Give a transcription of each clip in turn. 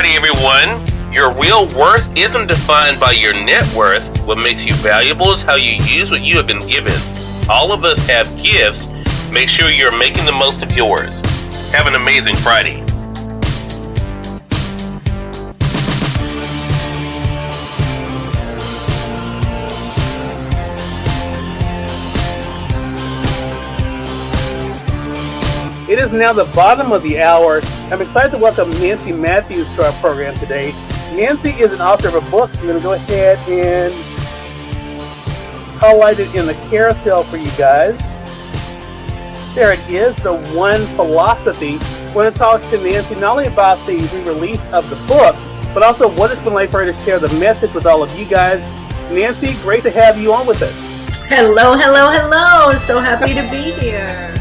Friday, everyone. Your real worth isn't defined by your net worth. What makes you valuable is how you use what you have been given. All of us have gifts. Make sure you're making the most of yours. Have an amazing Friday. It is now the bottom of the hour. I'm excited to welcome Nancy Matthews to our program today. Nancy is an author of a book. I'm going to go ahead and highlight it in the carousel for you guys. There it is, The One Philosophy. We're going to talk to Nancy not only about the re-release of the book, but also what it's been like for her to share the message with all of you guys. Nancy, great to have you on with us. Hello, hello, hello. So happy to be here.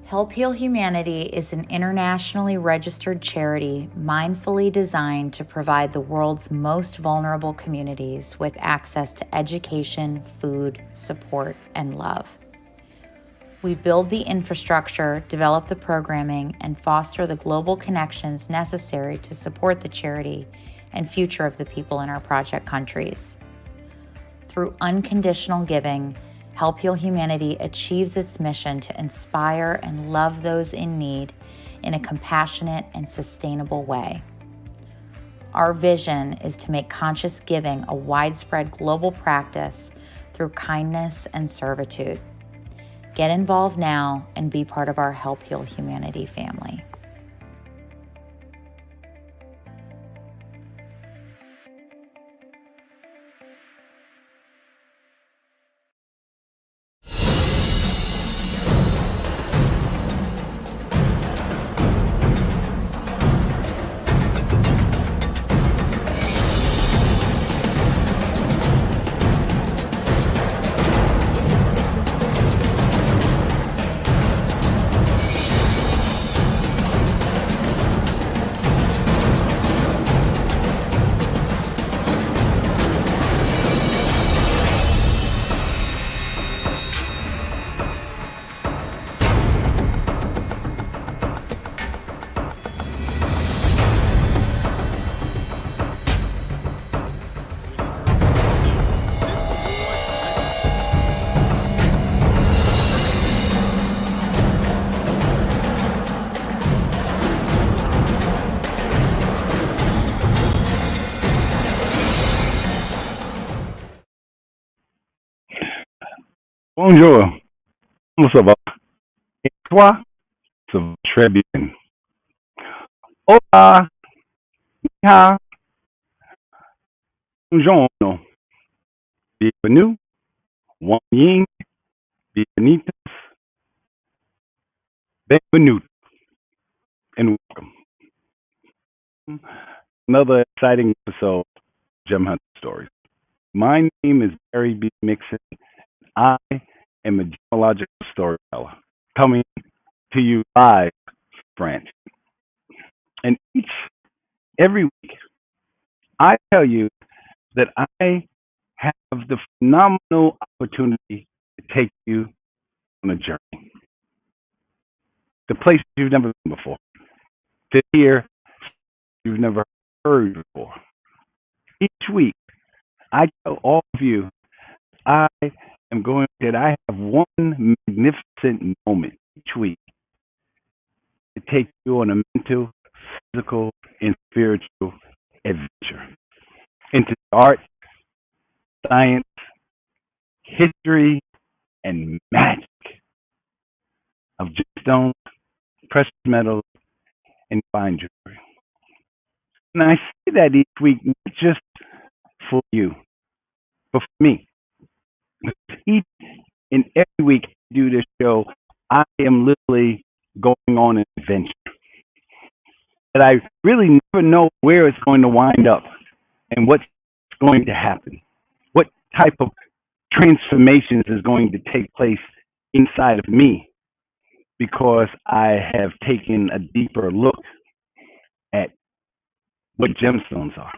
Help Heal Humanity is an internationally registered charity mindfully designed to provide the world's most vulnerable communities with access to education, food, support, and love. We build the infrastructure, develop the programming, and foster the global connections necessary to support the charity and future of the people in our project countries. Through unconditional giving, Help Heal Humanity achieves its mission to inspire and love those in need in a compassionate and sustainable way. Our vision is to make conscious giving a widespread global practice through kindness and servitude. Get involved now and be part of our Help Heal Humanity family. Bonjour, comment ça va? Et toi? Ça va très bien. Hola, ni hao, buongiorno, bienvenue, wan ying, bienvenidos, benvenuto, and welcome. Another exciting episode of Gem Hunter Stories. My name is Barry B. Mixon. I am a geological storyteller coming to you live from France. And every week, I tell you that I have the phenomenal opportunity to take you on a journey. The places you've never been before. To hear you've never heard before. Each week, I tell all of you I have one magnificent moment each week to take you on a mental, physical, and spiritual adventure into art, science, history, and magic of gemstones, precious metals, and fine jewelry. And I say that each week not just for you, but for me. Each and every week I do this show, I am literally going on an adventure that I really never know where it's going to wind up. and what's going to happen. What type of transformations is going to take place inside of me because I have taken a deeper look at what gemstones are.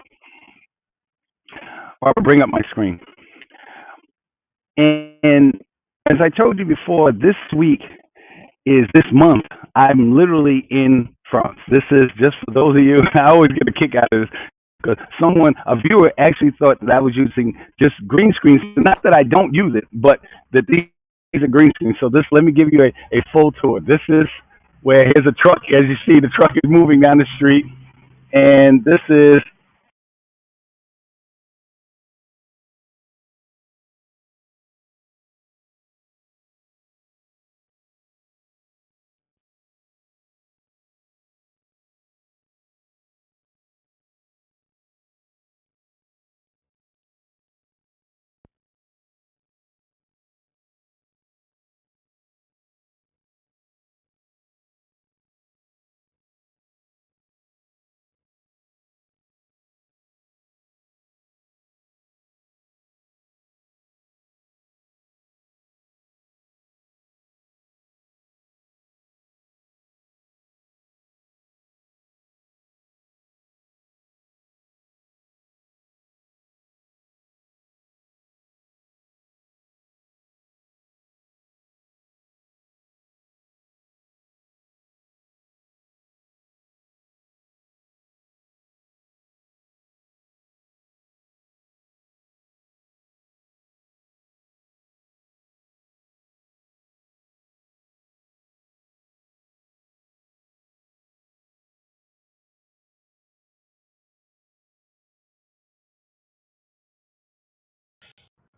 Barbara, bring up my screen. And as I told you before, this month, I'm literally in France. This is just for those of you, I always get a kick out of this because a viewer actually thought that I was using just green screens. Not that I don't use it, but that these are green screens. So let me give you a full tour. This is where here's a truck. As you see, the truck is moving down the street. And this is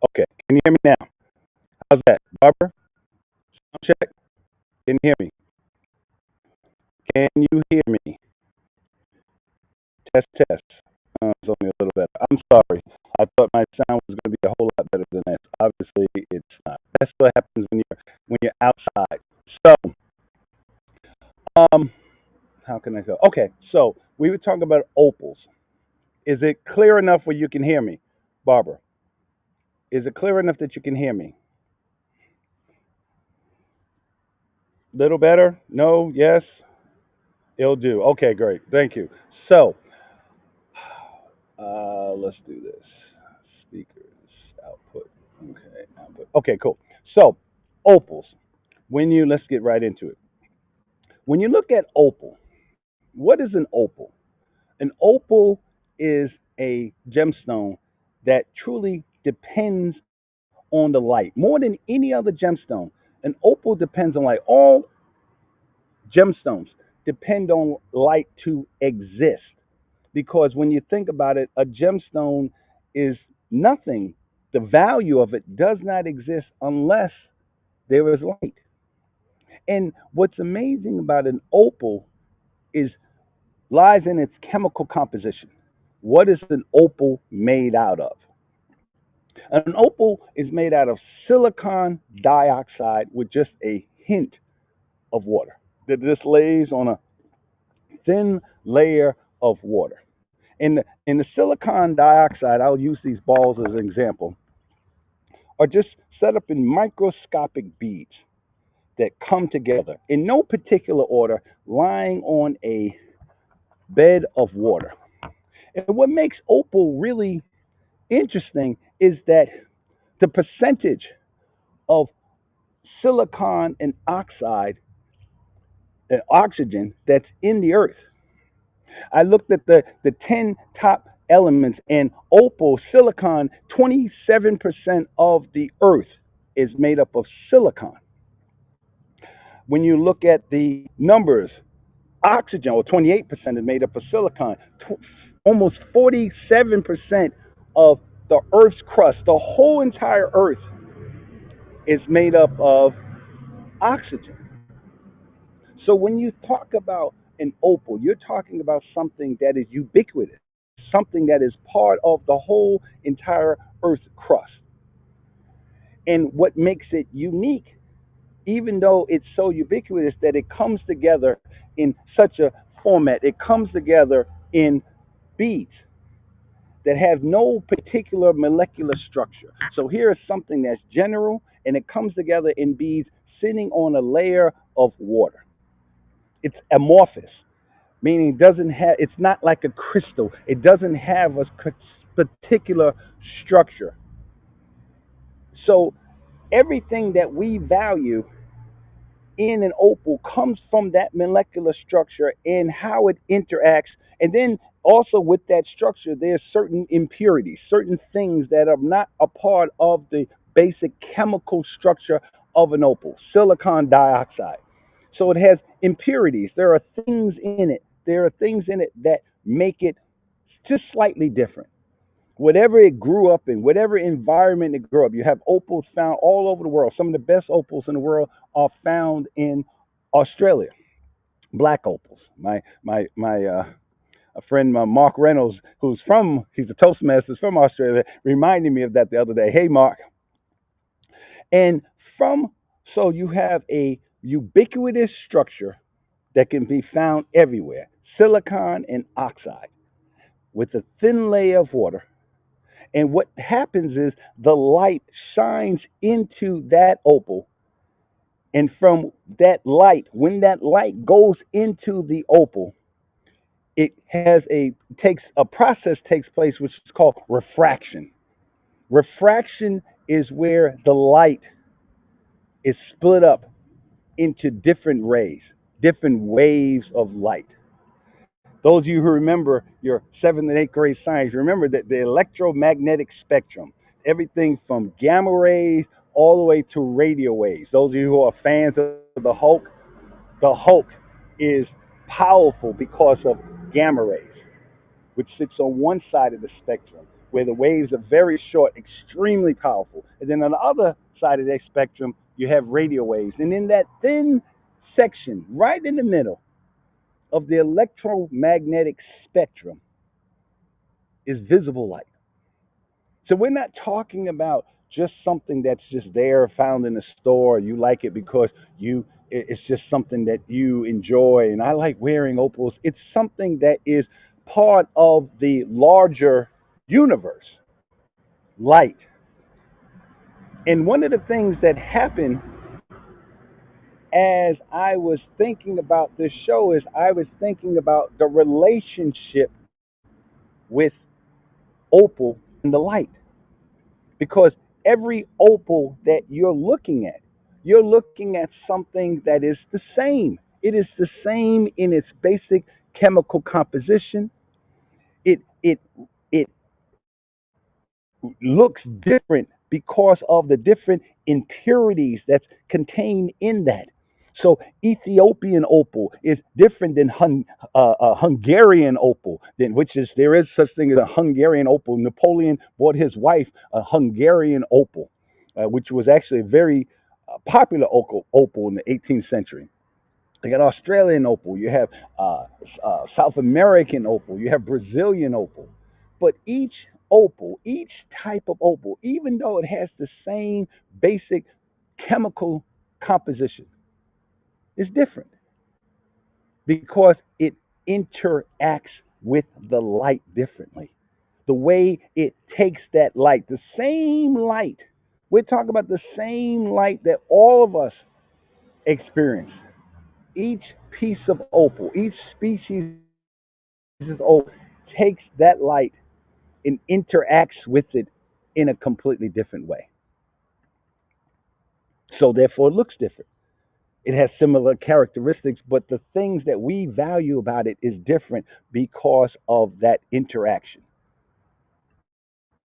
okay. Can you hear me now? How's that, Barbara? Sound check. Can you hear me? Can you hear me? Test, test. It's only a little better. I'm sorry. I thought my sound was going to be a whole lot better than this. Obviously, it's not. That's what happens when you're outside. So, um, how can I go? Okay, so we were talking about opals. Is it clear enough where you can hear me, Barbara? Is it clear enough that you can hear me? Little better? No? Yes? It'll do. Okay, great. Thank you. So, let's do this. Speakers, output. Okay, output. Okay, cool. So, opals. Let's get right into it. When you look at opal, what is an opal? An opal is a gemstone that truly depends on the light more than any other gemstone. An opal depends on light. All gemstones depend on light to exist because when you think about it, a gemstone is nothing. The value of it does not exist unless there is light. And what's amazing about an opal is lies in its chemical composition. What is an opal made out of? An opal is made out of silicon dioxide with just a hint of water. That this lays on a thin layer of water. In the silicon dioxide, I'll use these balls as an example, are just set up in microscopic beads that come together in no particular order, lying on a bed of water. And what makes opal really interesting is that the percentage of silicon and oxide and oxygen that's in the earth. I looked at the 10 top elements and opal, silicon, 27% of the earth is made up of silicon. When you look at the numbers, oxygen, or 28%, is made up of silicon. Almost 47% of the earth's crust, the whole entire earth, is made up of oxygen. So when you talk about an opal, you're talking about something that is ubiquitous, something that is part of the whole entire Earth crust. And what makes it unique, even though it's so ubiquitous that it comes together in such a format, it comes together in beads that have no particular molecular structure. So here is something that's general and it comes together in beads sitting on a layer of water. It's amorphous, meaning it doesn't have, it's not like a crystal. It doesn't have a particular structure. So everything that we value in an opal comes from that molecular structure and how it interacts. And then also with that structure, there's certain impurities, certain things that are not a part of the basic chemical structure of an opal, silicon dioxide. So it has impurities. There are things in it. There are things in it that make it just slightly different. Whatever it grew up in, whatever environment it grew up, you have opals found all over the world. Some of the best opals in the world are found in Australia. Black opals. My a friend, Mark Reynolds, he's a Toastmasters from Australia, reminded me of that the other day. Hey, Mark. And from so you have a ubiquitous structure that can be found everywhere, silicon and oxide, with a thin layer of water. And what happens is the light shines into that opal. And from that light, when that light goes into the opal, it has a takes a process takes place which is called refraction. Refraction is where the light is split up into different rays, different waves of light. Those of you who remember your seventh and eighth grade science, remember that the electromagnetic spectrum, everything from gamma rays all the way to radio waves. Those of you who are fans of the Hulk is powerful because of gamma rays, which sits on one side of the spectrum, where the waves are very short, extremely powerful. And then on the other side of that spectrum, you have radio waves. And in that thin section, right in the middle, of the electromagnetic spectrum is visible light. So we're not talking about just something that's just there, found in the store. You like it because it's just something that you enjoy. And I like wearing opals. It's something that is part of the larger universe, light. And one of the things that happened as I was thinking about this show is I was thinking about the relationship with opal and the light, because every opal that you're looking at something that is the same. It is the same in its basic chemical composition. It looks different because of the different impurities that's contained in that. So Ethiopian opal is different than Hungarian opal, which is there is such thing as a Hungarian opal. Napoleon bought his wife a Hungarian opal, which was actually a very popular opal in the 18th century. You got Australian opal, you have South American opal, you have Brazilian opal. But each opal, each type of opal, even though it has the same basic chemical composition, is different because it interacts with the light differently. The way it takes that light, the same light, we're talking about the same light that all of us experience. Each piece of opal, each species of opal takes that light and interacts with it in a completely different way. So therefore it looks different. It has similar characteristics, but the things that we value about it is different because of that interaction.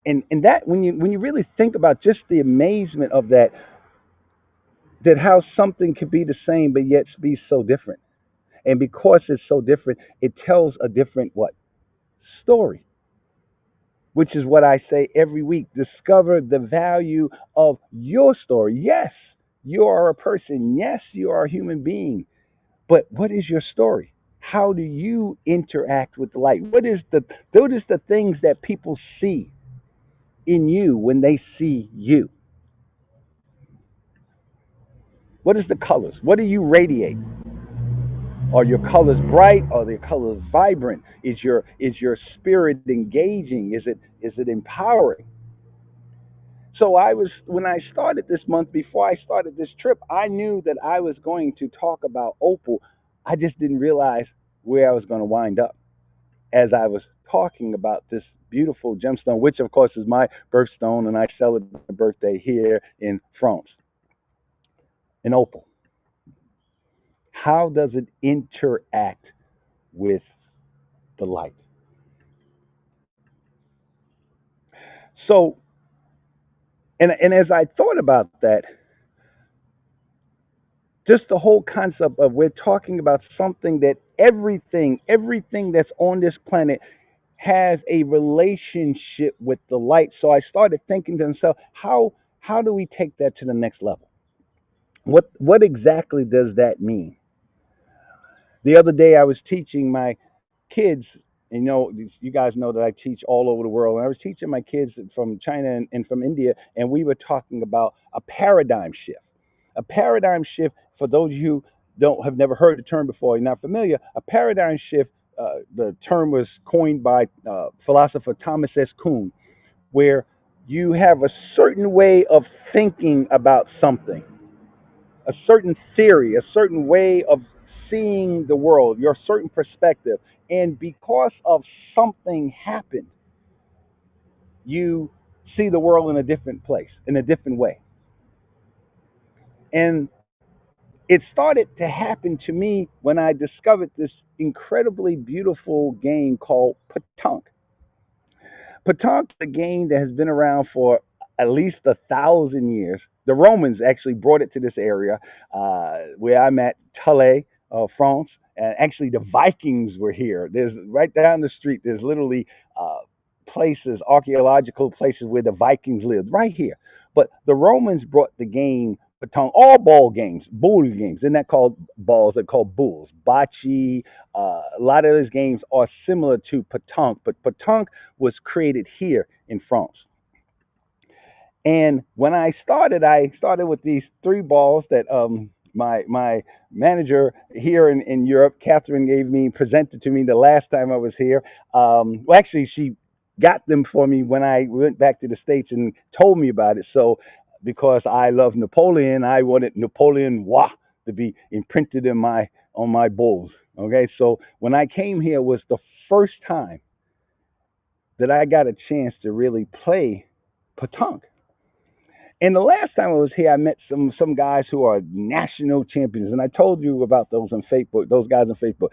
And that when you really think about just the amazement of that how something could be the same but yet be so different. And because it's so different, it tells a different what? Story, which is what I say every week. Discover the value of your story. Yes, you are a person. Yes, you are a human being. But what is your story? How do you interact with light? What is the things that people see in you when they see you? What is the colors? What do you radiate? Are your colors bright? Are your colors vibrant? Is your spirit engaging? Is it empowering? So I was when I started this month, before I started this trip, I knew that I was going to talk about opal. I just didn't realize where I was going to wind up as I was talking about this beautiful gemstone, which of course is my birthstone, and I celebrate my birthday here in France. An opal. How does it interact with the light? So, and as I thought about that, just the whole concept of we're talking about something that everything that's on this planet has a relationship with the light. So I started thinking to myself, how do we take that to the next level? What exactly does that mean? The other day I was teaching my kids, and you guys know that I teach all over the world, and I was teaching my kids from China and from India, and we were talking about a paradigm shift. A paradigm shift, for those of you who don't have never heard the term before, you're not familiar, a paradigm shift, the term was coined by philosopher Thomas S. Kuhn, where you have a certain way of thinking about something, a certain theory, a certain way of seeing the world, your certain perspective. And because of something happened, you see the world in a different place, in a different way. And it started to happen to me when I discovered this incredibly beautiful game called Petanque. Petanque is a game that has been around for at least 1,000 years. The Romans actually brought it to this area where I'm at, Calais, France. And actually, the Vikings were here. There's right down the street. There's literally places, archaeological places where the Vikings lived, right here. But the Romans brought the game Petanque, all ball games, bull games. They're not called balls; they're called bulls. Bocce. A lot of those games are similar to Petanque, but Petanque was created here in France. And when I started with these three balls that my manager here in Europe, Catherine, presented to me the last time I was here. Well, actually, she got them for me when I went back to the States and told me about it. So, because I love Napoleon, I wanted Napoleon Wa to be imprinted in my on my bulls. Okay, so when I came here was the first time that I got a chance to really play Petanque. And the last time I was here, I met some guys who are national champions, and I told you about those on Facebook. Those guys on Facebook,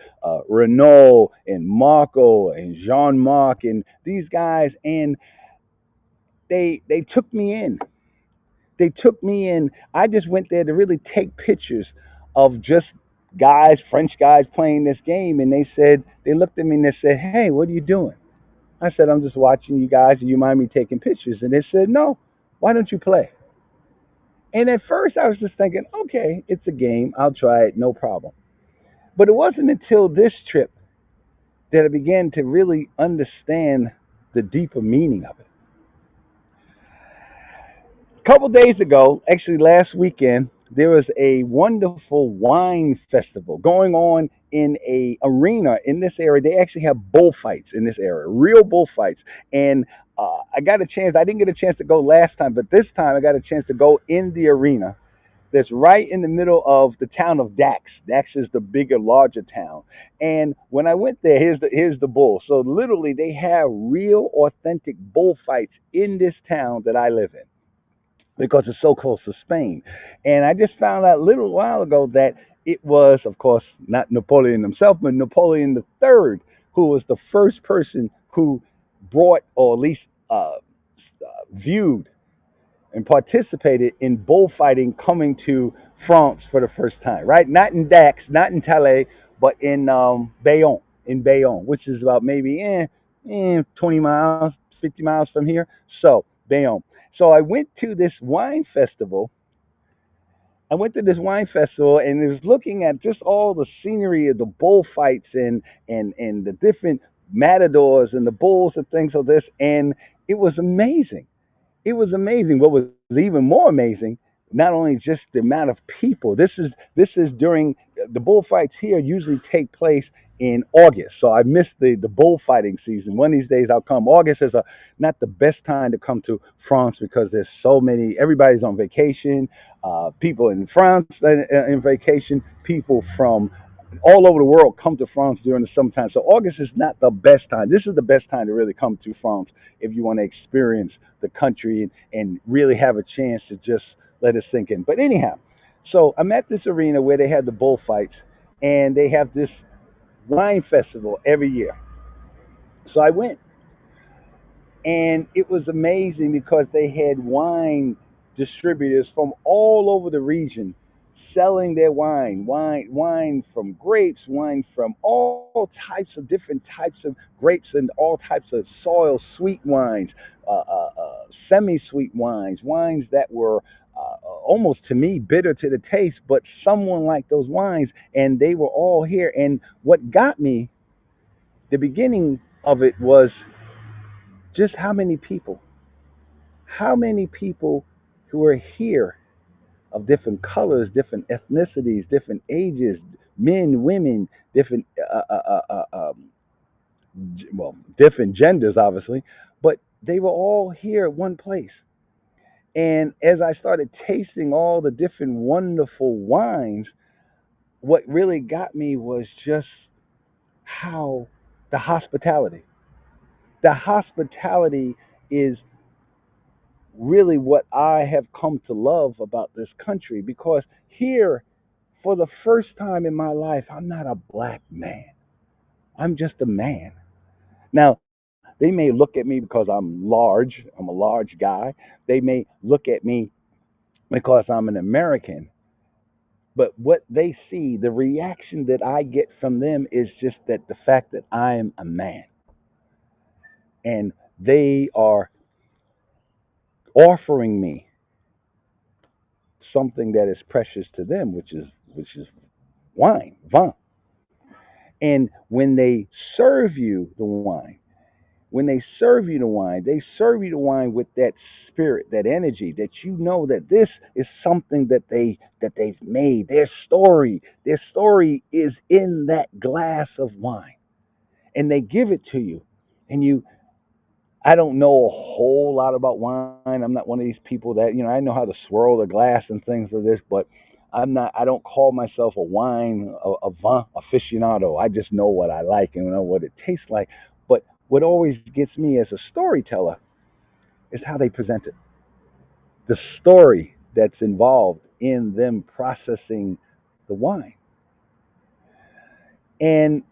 Renault and Marco and Jean Marc, and these guys, and they took me in. They took me in. I just went there to really take pictures of just guys, French guys playing this game, and they looked at me and they said, "Hey, what are you doing?" I said, "I'm just watching you guys. Do you mind me taking pictures?" And they said, "No, why don't you play?" And at first, I was just thinking, okay, it's a game. I'll try it, no problem. But it wasn't until this trip that I began to really understand the deeper meaning of it. A couple days ago, actually last weekend, there was a wonderful wine festival going on in a arena in this area. They actually have bullfights in this area, real bullfights. And I got a chance. I didn't get a chance to go last time, but this time I got a chance to go in the arena that's right in the middle of the town of Dax. Dax is the bigger, larger town. And when I went there, here's the bull. So literally, they have real, authentic bullfights in this town that I live in because it's so close to Spain. And I just found out a little while ago that it was, of course, not Napoleon himself, but Napoleon III, who was the first person who brought, or at least viewed and participated in bullfighting coming to France for the first time, right? Not in Dax, not in Calais, but in Bayonne, which is about maybe 20 miles, 50 miles from here. So, Bayonne. So I went to this wine festival. I went to this wine festival and was looking at just all the scenery of the bullfights and the different matadors and the bulls and things like this. And it was amazing. It was amazing. What was even more amazing not only just the amount of people. This is during the bullfights here usually take place in August. So I missed the bullfighting season. One of these days I'll come. August is a not the best time to come to France because there's so many. Everybody's on vacation. People in France in vacation. People from all over the world come to France during the summertime. So August is not the best time. This is the best time to really come to France if you want to experience the country and really have a chance to just let it sink in. But anyhow, so I'm at this arena where they have the bullfights and they have this wine festival every year. So I went and it was amazing because they had wine distributors from all over the region selling their wine from grapes, wine from all types of different types of grapes and all types of soil, sweet wines, semi-sweet wines, wines that were almost to me bitter to the taste, but someone liked those wines, and they were all here. And what got me, the beginning of it was just how many people who are here of different colors, different ethnicities, different ages, men, women, different, well, different genders, obviously, but they were all here at one place. And as I started tasting all the different wonderful wines, what really got me was just how the hospitality. The hospitality is really what I have come to love about this country because here, for the first time in my life, I'm not a black man. I'm just a man. Now, they may look at me because I'm large, I'm a large guy. They may look at me because I'm an American. But what they see, the reaction that I get from them is just that the fact that I am a man. And they are offering me something that is precious to them, which is vin. And when they serve you the wine, they serve you the wine with that spirit, that energy, that you know that this is something that they've made. Their story is in that glass of wine, and they give it to you, and you I don't know a whole lot about wine. I'm not one of these people that, I know how to swirl the glass and things like this, but I don't call myself a vin aficionado. I just know what I like and know what it tastes like. But what always gets me as a storyteller is how they present it. The story that's involved in them processing the wine. And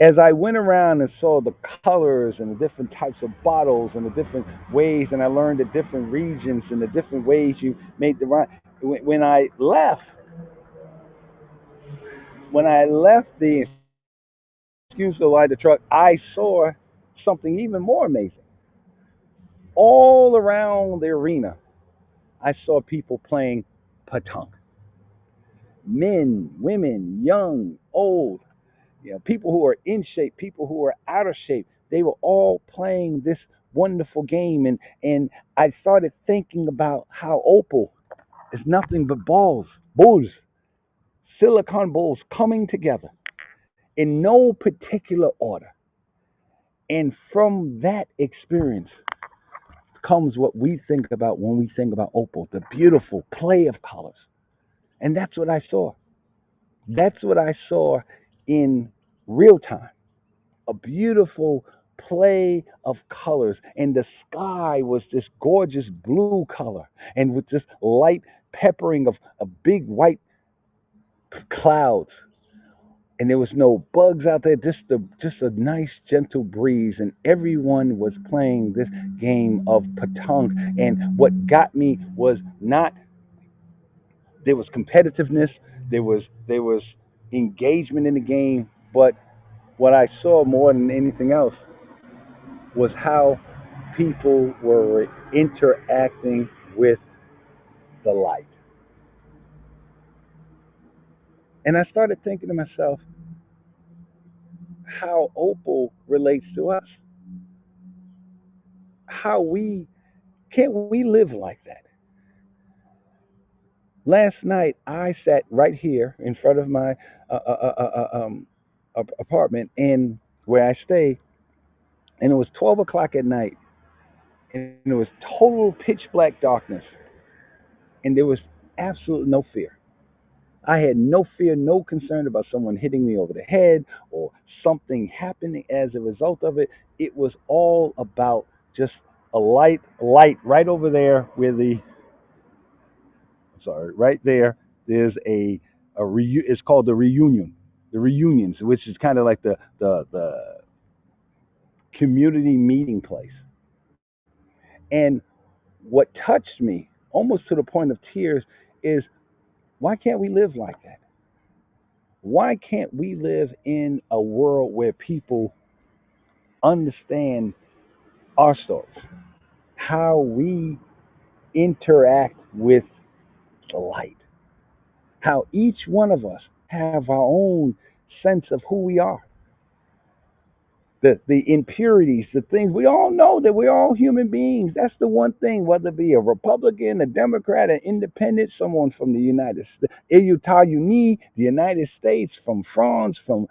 as I went around and saw the colors and the different types of bottles and the different ways, and I learned the different regions and the different ways you made the wine. When I left the excuse to ride the truck, I saw something even more amazing. All around the arena, I saw people playing petanque. Men, women, young, old, people who are in shape, people who are out of shape, they were all playing this wonderful game. And I started thinking about how Opal is nothing but bulls, silicon bulls coming together in no particular order. And from that experience comes what we think about when we think about Opal, the beautiful play of colors. And that's what I saw. That's what I saw in real time. A beautiful play of colors, and the sky was this gorgeous blue color, and with this light peppering of big white clouds, and there was no bugs out there, just a nice gentle breeze, and everyone was playing this game of petanque. And what got me was not there was competitiveness, there was engagement in the game, but what I saw more than anything else was how people were interacting with the light. And I started thinking to myself how Opal relates to us. How we can't we live like that? Last night I sat right here in front of my apartment and where I stay, and it was 12 o'clock at night, and it was total pitch black darkness, and there was absolutely no fear. I had no fear, no concern about someone hitting me over the head or something happening as a result of it. It was all about just light right over there where sorry, right there. There's it's called the reunions, which is kind of like the community meeting place. And what touched me almost to the point of tears is, why can't we live like that? Why can't we live in a world where people understand our stories, how we interact with the light, how each one of us have our own sense of who we are, the impurities, the things we all know that we're all human beings. That's the one thing, whether it be a Republican, a Democrat, an independent, someone from the United States, the United States, from France, from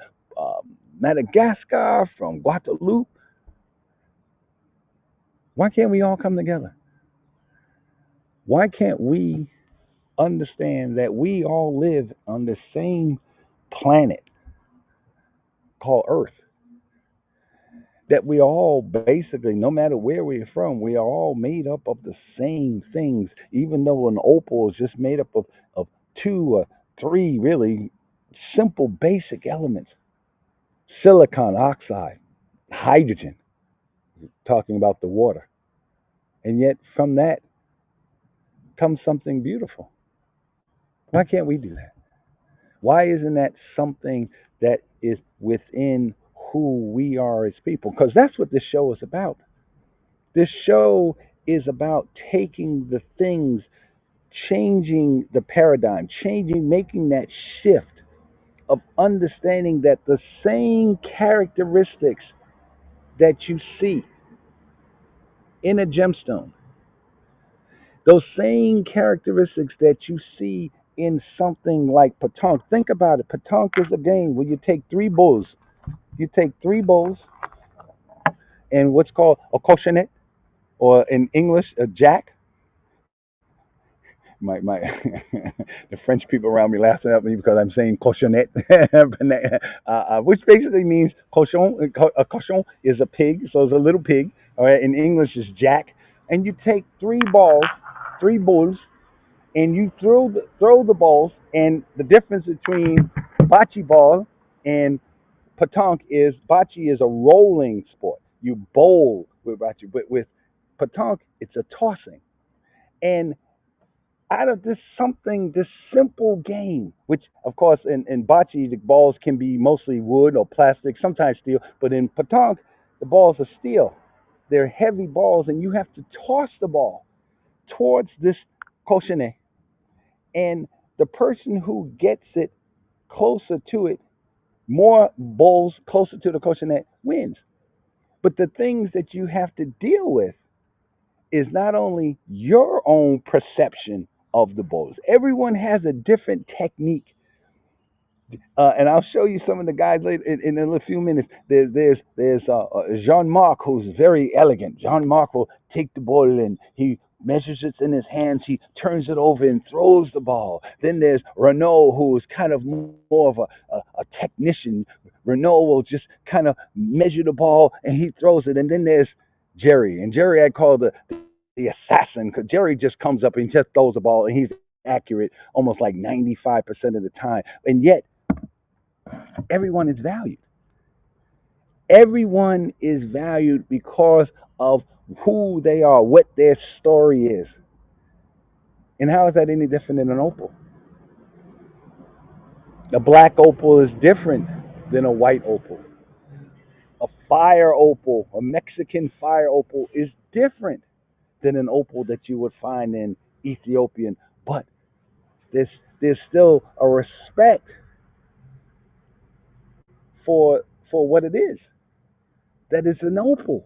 Madagascar, from Guadeloupe. Why can't we all come together? Why can't we understand that we all live on the same planet called Earth? That we all basically, no matter where we're from, we are all made up of the same things, even though an opal is just made up of two or three really simple basic elements: silicon oxide, hydrogen, talking about the water. And yet from that comes something beautiful. Why can't we do that? Why isn't that something that is within who we are as people? Because that's what this show is about. This show is about taking the things, changing the paradigm, making that shift of understanding that the same characteristics that you see in a gemstone, those same characteristics that you see in something like petanque. Think about it. Petanque is a game where you take three bulls. You take three bulls and what's called a cochonet, or in English, a jack. My the French people around me laughing at me because I'm saying cochonnet, which basically means cochon. A cochon is a pig, so it's a little pig. All right, in English is jack, and you take three bulls, and you throw the balls. And the difference between bocce ball and petanque is bocce is a rolling sport. You bowl with bocce, but with petanque, it's a tossing. And out of this simple game, which of course in bocce the balls can be mostly wood or plastic, sometimes steel, but in petanque the balls are steel. They're heavy balls, and you have to toss the ball towards this cochonet, and the person who gets it closer to it, more balls closer to the cochonet, wins. But the things that you have to deal with is not only your own perception of the balls. Everyone has a different technique, and I'll show you some of the guys later in a few minutes. There's Jean-Marc, who's very elegant. Jean-Marc will take the ball and he measures it in his hands. He turns it over and throws the ball. Then there's Renault, who's kind of more of a technician. Renault will just kind of measure the ball and he throws it. And then there's Jerry, and Jerry I call the assassin, because Jerry just comes up and just throws the ball and he's accurate almost like 95% of the time. And yet everyone is valued. Everyone is valued because of who they are, what their story is. And how is that any different than an opal? A black opal is different than a white opal. A fire opal, a Mexican fire opal, is different than an opal that you would find in Ethiopian. But there's there's still a respect for what it is. That is an opal.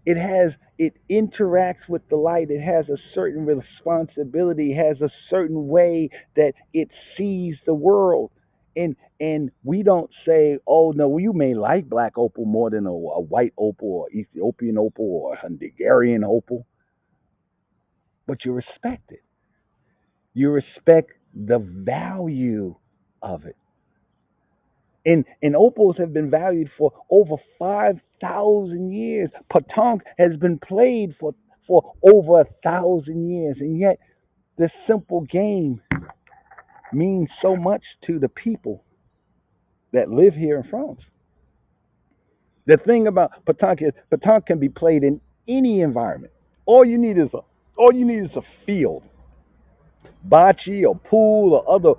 It interacts with the light. It has a certain responsibility, has a certain way that it sees the world. And we don't say, oh no, you may like black opal more than a white opal or Ethiopian opal or Hungarian opal, but you respect it. You respect the value of it. And opals have been valued for over 5,000 years. Petanque has been played for over 1,000 years. And yet, this simple game means so much to the people that live here in France. The thing about petanque is petanque can be played in any environment. All you need is a field, bocce or pool or other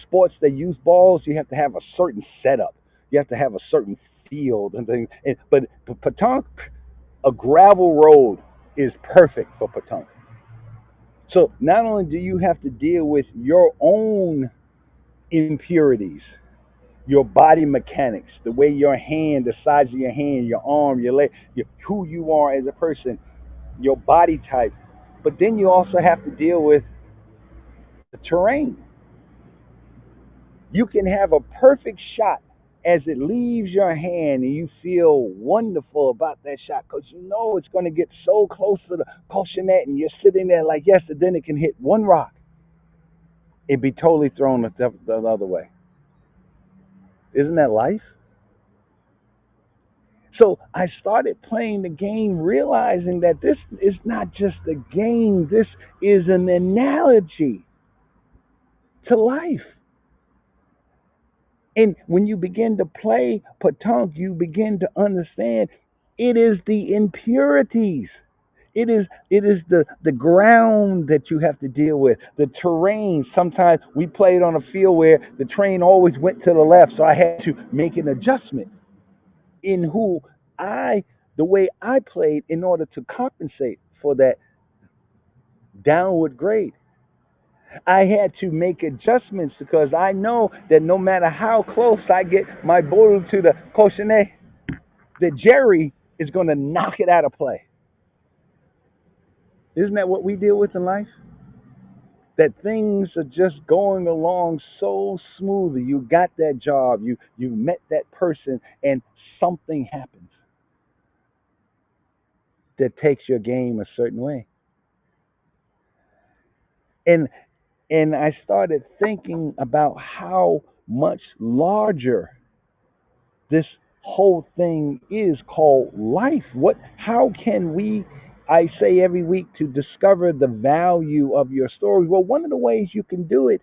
sports that use balls. You have to have a certain setup. You have to have a certain field and things. But petanque, a gravel road is perfect for petanque. So not only do you have to deal with your own impurities, your body mechanics, the way your hand, the size of your hand, your arm, your leg, who you are as a person, your body type, but then you also have to deal with the terrain. You can have a perfect shot as it leaves your hand and you feel wonderful about that shot because you know it's going to get so close to the cochonnet and you're sitting there like, yes, and then it can hit one rock. It'd be totally thrown the other way. Isn't that life? So I started playing the game realizing that this is not just a game. This is an analogy to life. And when you begin to play petanque, you begin to understand it is the impurities. It is the ground that you have to deal with, the terrain. Sometimes we played on a field where the terrain always went to the left, so I had to make an adjustment in the way I played in order to compensate for that downward grade. I had to make adjustments because I know that no matter how close I get my ball to the cochonnet, that Jerry is going to knock it out of play. Isn't that what we deal with in life? That things are just going along so smoothly. You got that job, you met that person, and something happens that takes your game a certain way. And I started thinking about how much larger this whole thing is called life. How can we, I say every week, to discover the value of your story? Well, one of the ways you can do it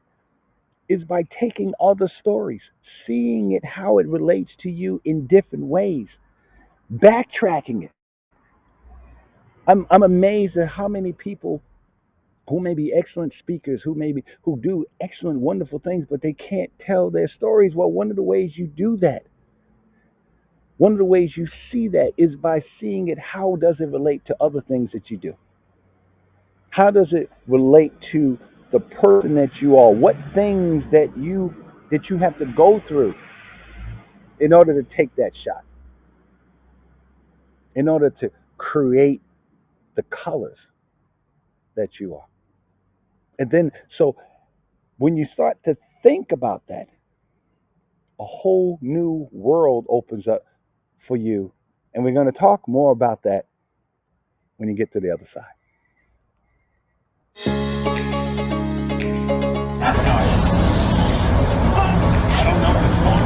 is by taking other stories, seeing it, how it relates to you in different ways, backtracking it. I'm amazed at how many people who may be excellent speakers, who do excellent, wonderful things, but they can't tell their stories. Well, one of the ways you do that, one of the ways you see that is by seeing it. How does it relate to other things that you do? How does it relate to the person that you are? What things that you have to go through in order to take that shot, in order to create the colors that you are? And then, so when you start to think about that, a whole new world opens up for you. And we're going to talk more about that when you get to the other side. I don't know this song.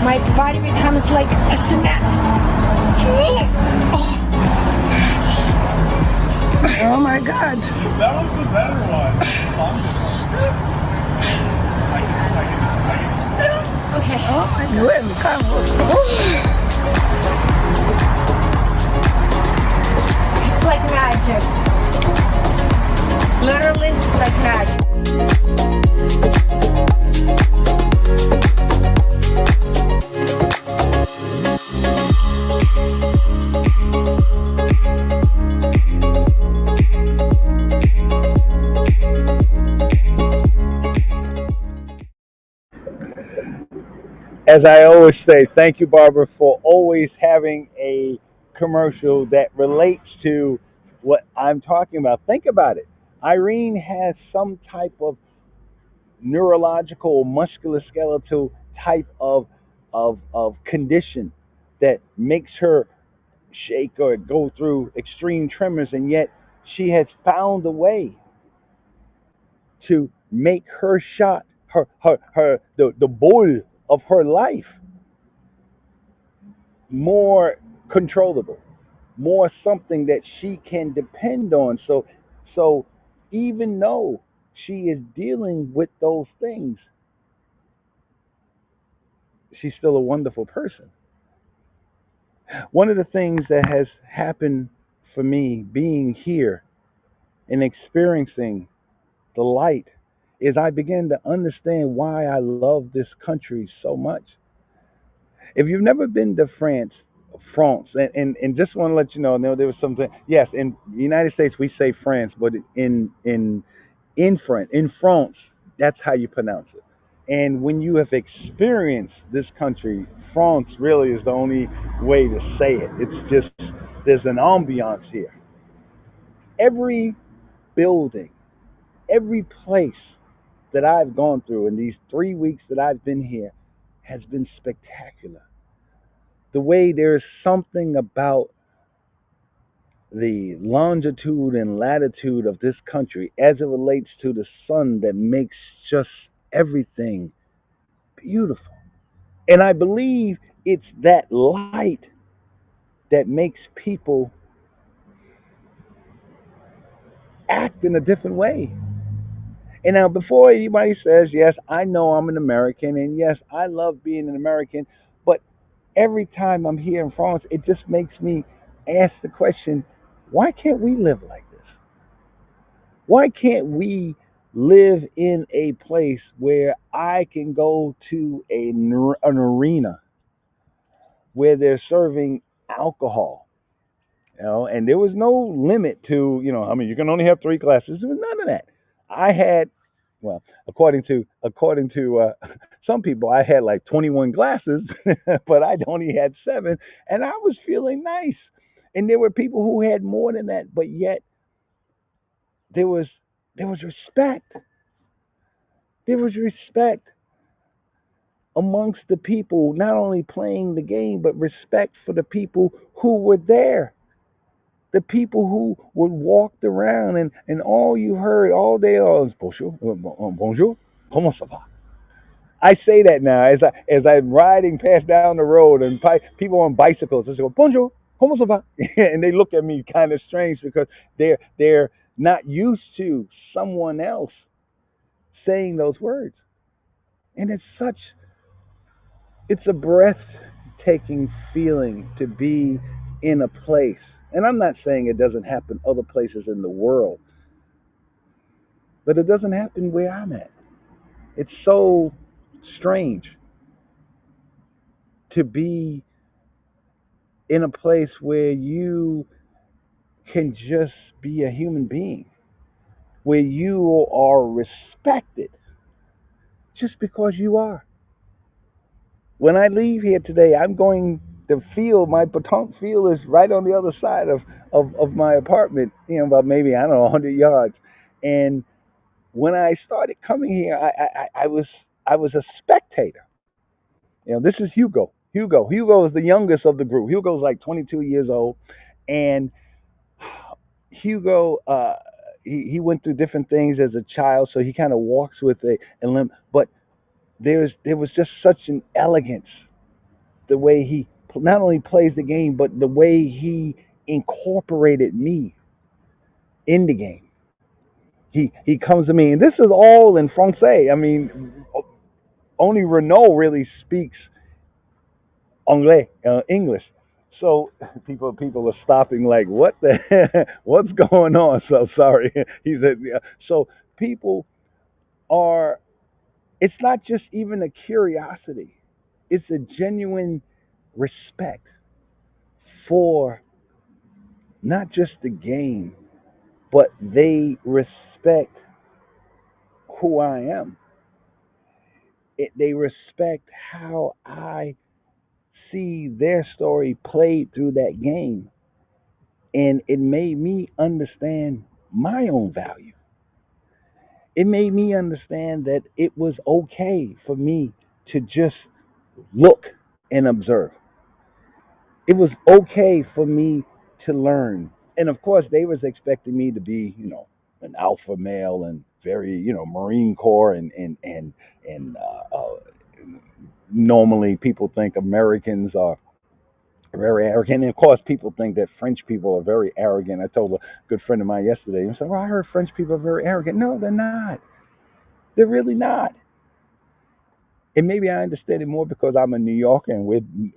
My body becomes like a cement. Oh my God. That was the better one. The song Okay. Oh, I knew it. It's like magic. Literally like magic. as I always say, thank you, Barbara, for always having a commercial that relates to what I'm talking about. Think about it. Irene has some type of neurological, musculoskeletal type of condition that makes her shake or go through extreme tremors, and yet she has found a way to make her shot, the bull of her life, more controllable, more something that she can depend on. So even though she is dealing with those things, she's still a wonderful person. One of the things that has happened for me being here and experiencing the light is I began to understand why I love this country so much. If you've never been to France, and just want to let you know, there was something. Yes, in the United States we say France, but in France, that's how you pronounce it. And when you have experienced this country, France really is the only way to say it. It's just there's an ambiance here. Every building, every place that I've gone through in these 3 weeks that I've been here has been spectacular. The way there's something about the longitude and latitude of this country as it relates to the sun that makes just everything beautiful. And I believe it's that light that makes people act in a different way. And now, before anybody says, yes, I know I'm an American, and yes, I love being an American, but every time I'm here in France, it just makes me ask the question, why can't we live like this? Why can't we live in a place where I can go to an arena where they're serving alcohol, and there was no limit to, I mean, you can only have three glasses. There was none of that. I had, well, according to some people, I had like 21 glasses, but I only had seven, and I was feeling nice. And there were people who had more than that, but yet there was there was respect. There was respect amongst the people, not only playing the game, but respect for the people who were there. The people who would walked around, and all you heard all day was bonjour, bonjour, comment ça va? I say that now as I'm riding past down the road, and people on bicycles just go bonjour, comment ça va? And they look at me kind of strange because they're not used to someone else saying those words. And it's a breathtaking feeling to be in a place. And I'm not saying it doesn't happen other places in the world, but it doesn't happen where I'm at. It's so strange to be in a place where you can just be a human being, where you are respected just because you are. When I leave here today, I'm going to feel my Patonk field is right on the other side of my apartment, about maybe, I don't know, 100 yards. And when I started coming here, I was a spectator. This is Hugo. Hugo is the youngest of the group. Hugo's like 22 years old, and Hugo, he went through different things as a child, so he kind of walks with a limp. But there was just such an elegance the way he not only plays the game, but the way he incorporated me in the game. He comes to me, and this is all in Francais. I mean, only Renault really speaks Anglais, English. So people are stopping like, what the what's going on? So sorry. He said, yeah. So people are. It's not just even a curiosity. It's a genuine respect for not just the game, but they respect who I am. they respect how I see their story played through that game, and it made me understand my own value. It made me understand that it was okay for me to just look and observe. It was okay for me to learn. And of course, they was expecting me to be, an alpha male and very, Marine Corps and normally people think Americans are very arrogant. And of course, people think that French people are very arrogant. I told a good friend of mine yesterday, I said, well, I heard French people are very arrogant. No, they're not. They're really not. And maybe I understand it more because I'm a New Yorker and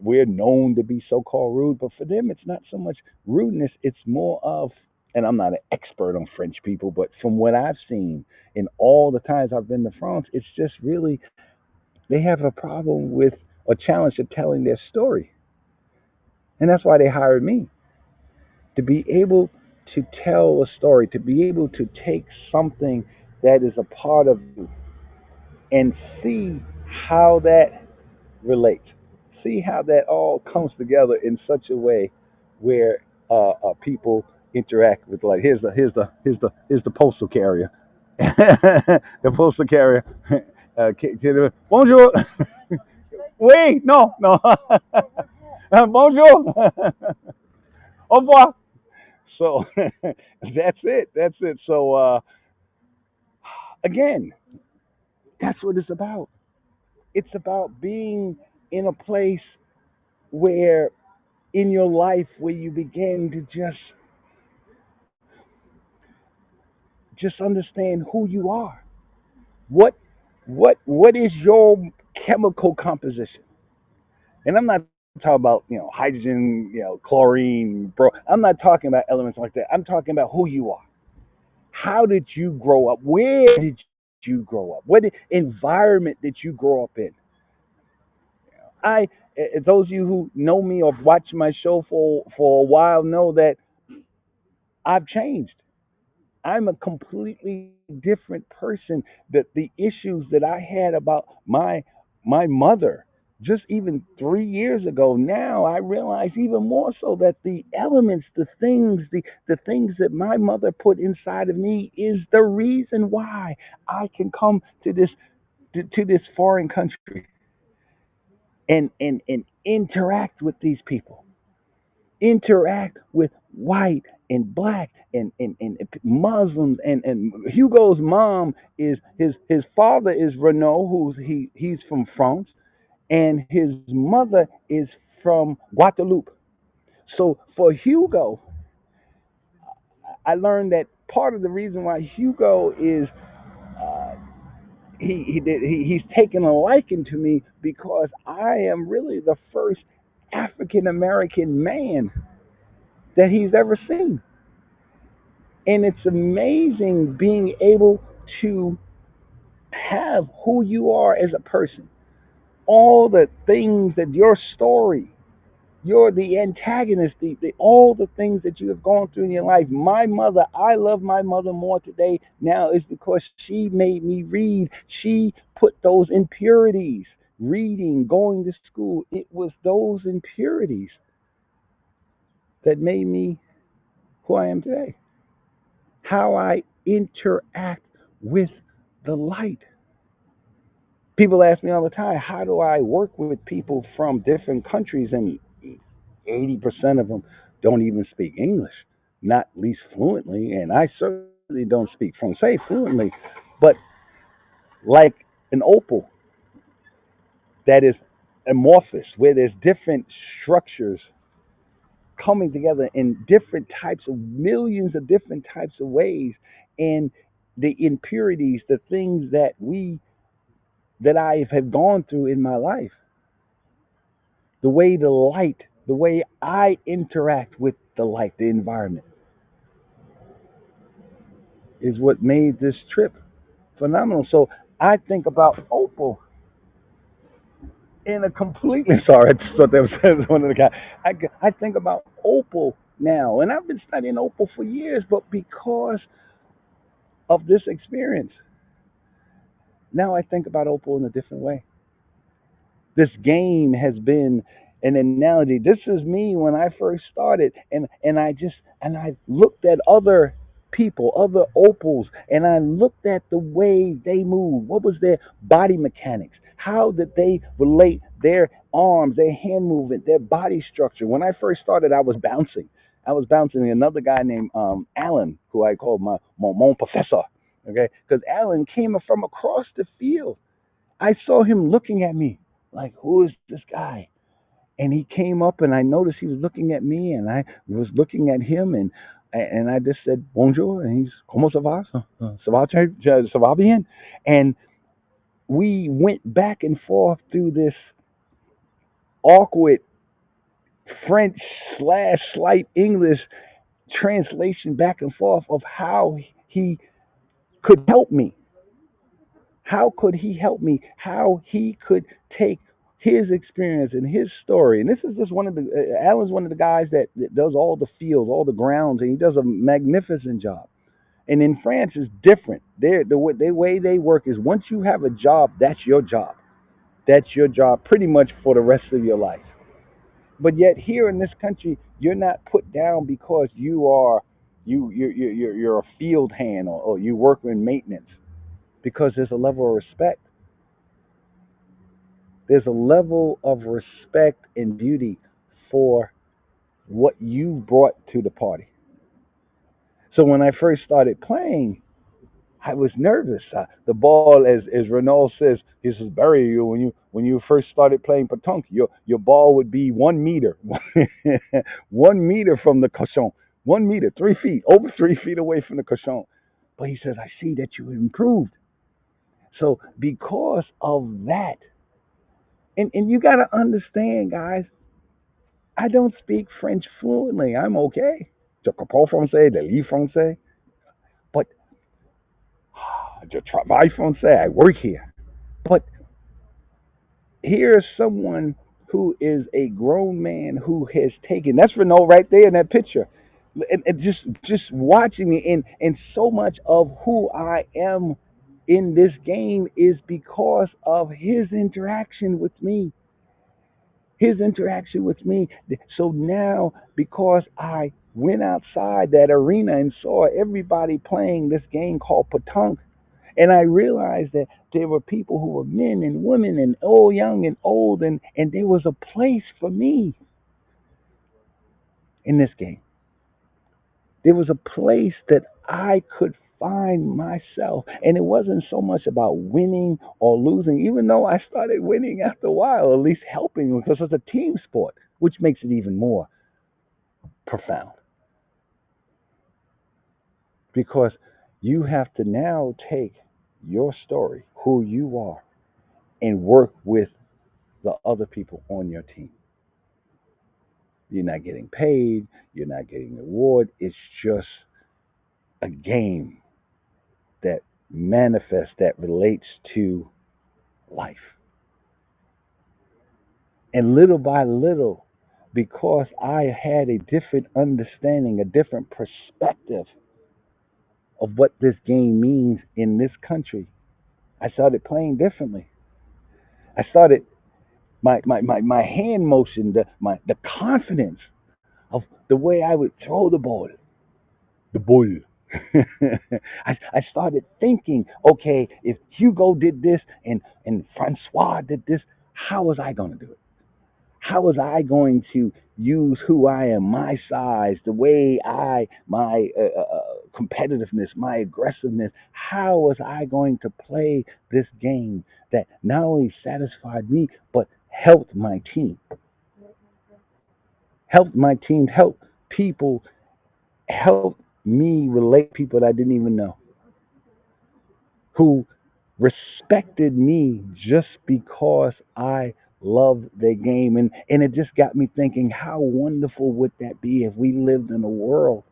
we're known to be so-called rude. But for them, it's not so much rudeness. It's more of, and I'm not an expert on French people, but from what I've seen in all the times I've been to France, it's just really they have a problem with a challenge of telling their story. And that's why they hired me to be able to tell a story, to be able to take something that is a part of you and see how that relates. See how that all comes together in such a way where people interact with, like, here's the postal carrier. The postal carrier. Bonjour. Oui, no, no. Bonjour. Au revoir. So that's it. That's it. So again, that's what it's about. It's about being in a place where in your life where you begin to just understand who you are. What what is your chemical composition? And I'm not talking about, hydrogen, chlorine, bro. I'm not talking about elements like that. I'm talking about who you are. How did you grow up? Where did you grow up? What environment did you grow up in? I those of you who know me or watch my show for a while know that I've changed. I'm a completely different person. That the issues that I had about my mother just even 3 years ago, now I realize even more so that the elements, the things that my mother put inside of me is the reason why I can come to this foreign country and interact with these people, interact with white and black and Muslims and Hugo's mom is his father is Renault, he's from France, and his mother is from Guadeloupe. So for Hugo, I learned that part of the reason why Hugo is uh, he's taken a liking to me because I am really the first African American man that he's ever seen. And it's amazing being able to have who you are as a person, all the things that your story, you're the antagonist, all the things that you have gone through in your life. My mother, I love my mother more today now is because she made me read. She put those impurities, reading, going to school. It was those impurities that made me who I am today. How I interact with the light. People ask me all the time, how do I work with people from different countries? And 80% of them don't even speak English, not least fluently. And I certainly don't speak Francais fluently. But like an opal that is amorphous, where there's different structures coming together in different types of millions of different types of ways, and the impurities, the things that I have gone through in my life, the way the light, the way I interact with the light, the environment, is what made this trip phenomenal. So I think about Opal in a completely sorry, I just thought that was one of the guys. I think about Opal now, and I've been studying Opal for years, but because of this experience, now I think about Opal in a different way. This game has been an analogy. This is me when I first started, and I looked at other people, other opals, and I looked at the way they move. What was their body mechanics? How did they relate their arms, their hand movement, their body structure? When I first started, I was bouncing. I was bouncing another guy named Alan, who I called my professor. Okay, because Alan came from across the field. I saw him looking at me like, who is this guy? And he came up, and I noticed he was looking at me, and I was looking at him, and I just said bonjour, and he's comment ça va? Ça va bien? And we went back and forth through this awkward French slash slight English translation back and forth of how he could help me. How could he help me? How he could take his experience and his story. And this is just one of the, Alan's one of the guys that does all the fields, all the grounds, and he does a magnificent job. And in France, it's different. The way they work is once you have a job, that's your job. That's your job pretty much for the rest of your life. But yet here in this country, you're not put down because you're a field hand, or you work in maintenance, because there's a level of respect. There's a level of respect and beauty for what you brought to the party. So when I first started playing, I was nervous. The ball, as Renault says, he says, Barry, when you first started playing pétanque, your ball would be 1 meter, 1 meter from the cochon, 1 meter, 3 feet, over 3 feet away from the cochon. But he says, I see that you improved. So because of that, and you got to understand, guys, I don't speak French fluently. I'm okay. Je comprends français, je lis français, but je travaille français. I work here. But here's someone who is a grown man who has taken. That's Renault right there in that picture. And just watching me, and so much of who I am in this game is because of his interaction with me. His interaction with me. So now, because I went outside that arena and saw everybody playing this game called pétanque, and I realized that there were people who were men and women and old, young and old, and there was a place for me in this game. There was a place that I could find myself. And it wasn't so much about winning or losing, even though I started winning after a while, at least helping, because it's a team sport, which makes it even more profound. Because you have to now take your story, who you are, and work with the other people on your team. You're not getting paid, you're not getting an award, it's just a game that manifests, that relates to life. And little by little, because I had a different understanding, a different perspective of what this game means in this country, I started playing differently. I started my hand motion, the confidence of the way I would throw the ball. The ball. I started thinking, okay, if Hugo did this and Francois did this, how was I going to do it? How was I going to use who I am, my size, the way my competitiveness, my aggressiveness? How was I going to play this game that not only satisfied me, but helped my team? Helped people, helped me relate people that I didn't even know, who respected me just because I loved their game. And it just got me thinking, how wonderful would that be if we lived in a world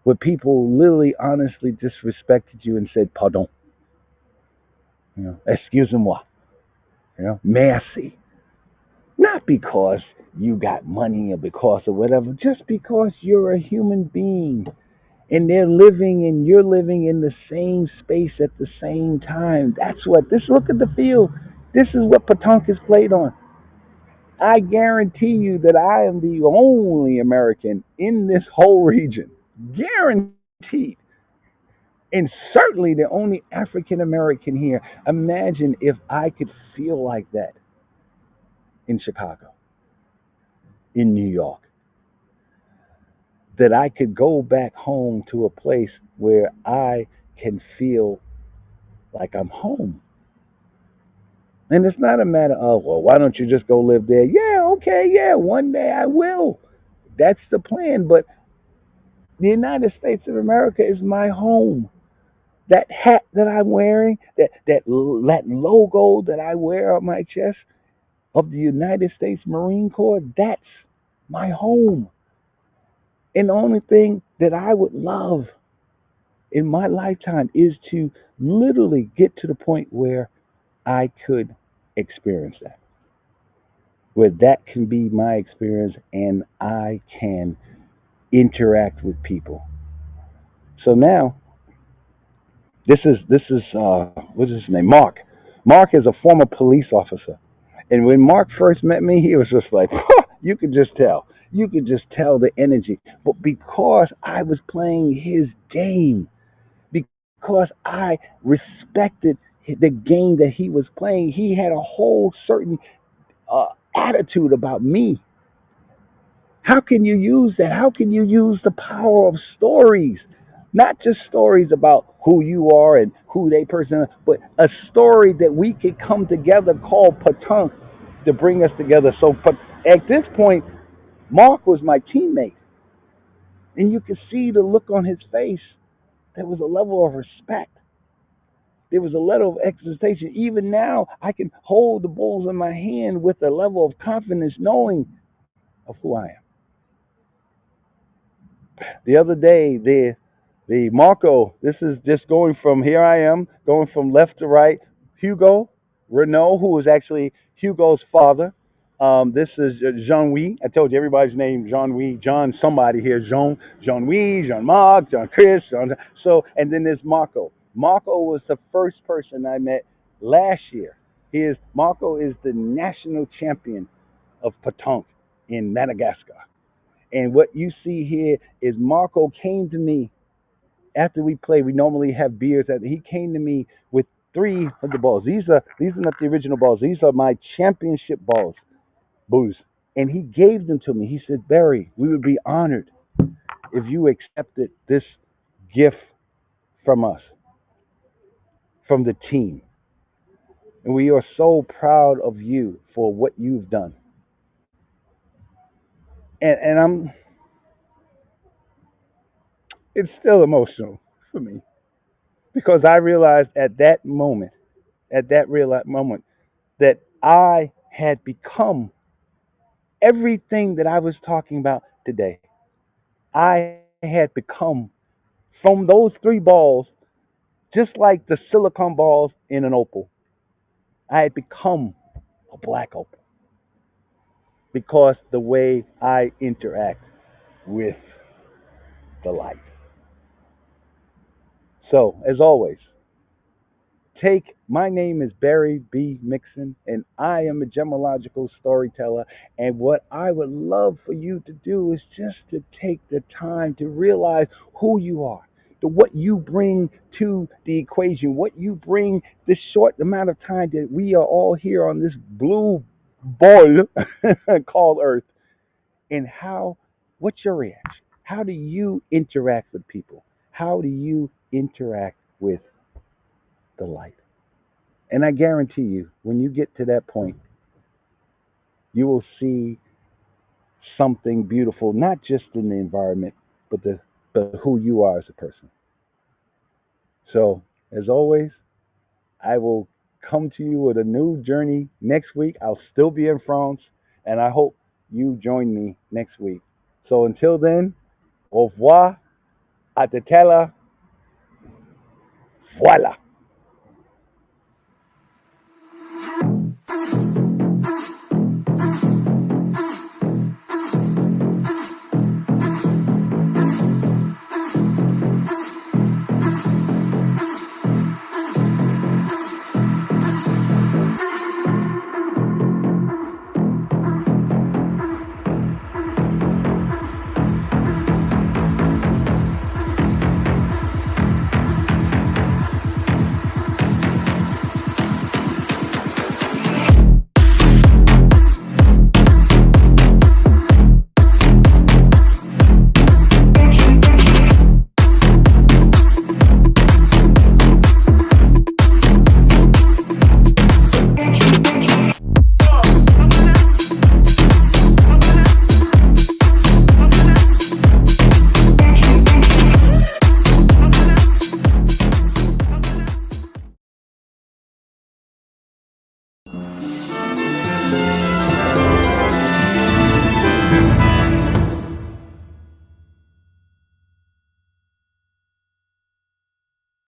where people literally honestly just respected you and said, pardon, excusez-moi, merci. Not because you got money or because of whatever, just because you're a human being. And they're living and you're living in the same space at the same time. That's what this. Look at the field. This is what Patunk is played on. I guarantee you that I am the only American in this whole region. Guaranteed. And certainly the only African American here. Imagine if I could feel like that in Chicago, in New York, that I could go back home to a place where I can feel like I'm home. And it's not a matter of, well, why don't you just go live there? Yeah, okay, yeah, one day I will. That's the plan. But the United States of America is my home. That hat that I'm wearing, that logo that I wear on my chest of the United States Marine Corps, that's my home. And the only thing that I would love in my lifetime is to literally get to the point where I could experience that, where that can be my experience and I can interact with people. So now, this is what is his name? Mark. Mark is a former police officer, and when Mark first met me, he was just like, you could just tell. You could just tell the energy. But because I was playing his game, because I respected the game that he was playing, he had a whole certain attitude about me. How can you use that? How can you use the power of stories? Not just stories about who you are and who they person are, but a story that we could come together called Patunk to bring us together. So at this point, Mark was my teammate. And you could see the look on his face. There was a level of respect. There was a level of exultation. Even now, I can hold the Bulls in my hand with a level of confidence knowing of who I am. The other day, the Marco, this is just going from here I am, going from left to right. Hugo Renault, who was actually Hugo's father. This is Jean-Louis. I told you everybody's name Jean-Louis. John somebody here. Jean-Louis, Jean-Marc, Jean-Chris. So, and then there's Marco. Marco was the first person I met last year. Marco is the national champion of Patunk in Madagascar. And what you see here is Marco came to me after we play. We normally have beers. He came to me with three of the balls. These are not the original balls. These are my championship balls, booze. And he gave them to me. He said, Barry, we would be honored if you accepted this gift from us, from the team. And we are so proud of you for what you've done. And it's still emotional for me because I realized at that real moment, that I had become everything that I was talking about today. I had become from those three balls, just like the silicon balls in an opal. I had become a black opal because the way I interact with the light. So, as always, my name is Barry B. Mixon, and I am a gemological storyteller. And what I would love for you to do is just to take the time to realize who you are, what you bring to the equation, what you bring this short amount of time that we are all here on this blue ball called Earth, and what's your reaction? How do you interact with people? How do you interact with the light? And I guarantee you, when you get to that point, you will see something beautiful, not just in the environment, but who you are as a person. So, as always, I will come to you with a new journey next week. I'll still be in France, and I hope you join me next week. So until then, au revoir, à tout à l'heure, voilà.